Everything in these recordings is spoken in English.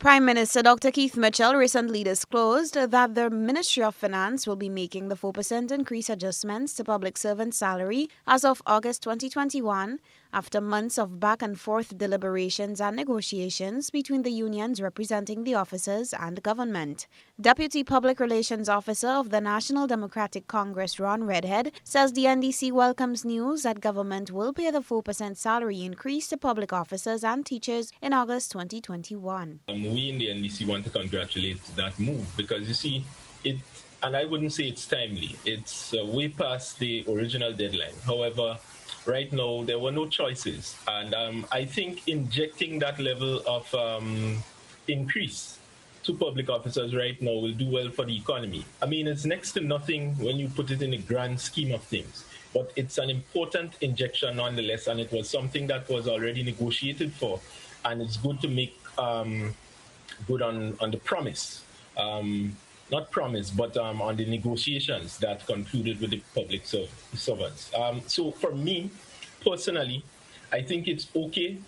Prime Minister Dr. Keith Mitchell recently disclosed that the Ministry of Finance will be making the 4% increase adjustments to public servant salary as of August 2021, after months of back and forth deliberations and negotiations between the unions representing the officers and government. Deputy Public Relations Officer of the National Democratic Congress, Ron Redhead, says the NDC welcomes news that government will pay the 4% salary increase to public officers and teachers in August 2021. We in the NDC want to congratulate that move because you see, and I wouldn't say it's timely, it's way past the original deadline. However, right now there were no choices, and I think injecting that level of increase to public officers right now will do well for the economy. I mean, it's next to nothing when you put it in the grand scheme of things, but it's an important injection nonetheless, and it was something that was already negotiated for, and it's good to make good on the promise, not promise, but on the negotiations that concluded with the public servants. So for me, personally, I think it's okay.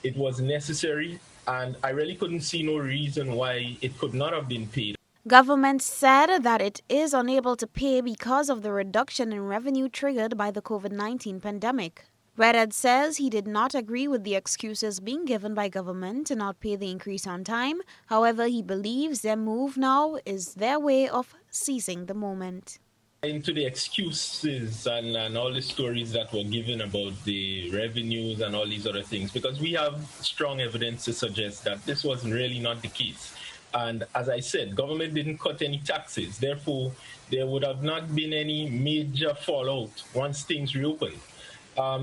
It was necessary, and I really couldn't see no reason why it could not have been paid. Government said that it is unable to pay because of the reduction in revenue triggered by the COVID-19 pandemic. Redhead says he did not agree with the excuses being given by government to not pay the increase on time. However, he believes their move now is their way of seizing the moment. Into the excuses and all the stories that were given about the revenues and all these other things, because we have strong evidence to suggest that this was really not the case. And as I said, government didn't cut any taxes. Therefore, there would have not been any major fallout once things reopened.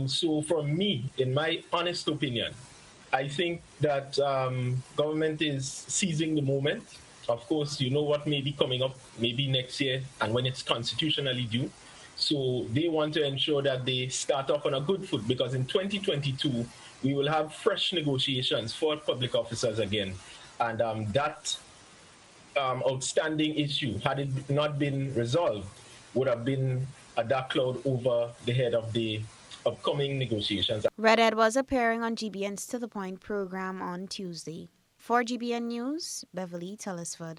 So for me, in my honest opinion, I think that government is seizing the moment. Of course, you know what may be coming up maybe next year and when it's constitutionally due. So they want to ensure that they start off on a good foot, because in 2022, we will have fresh negotiations for public officers again. And that outstanding issue, had it not been resolved, would have been a dark cloud over the head of the upcoming negotiations. Redhead was appearing on GBN's To The Point program on Tuesday. For GBN News, Beverly Tellisford.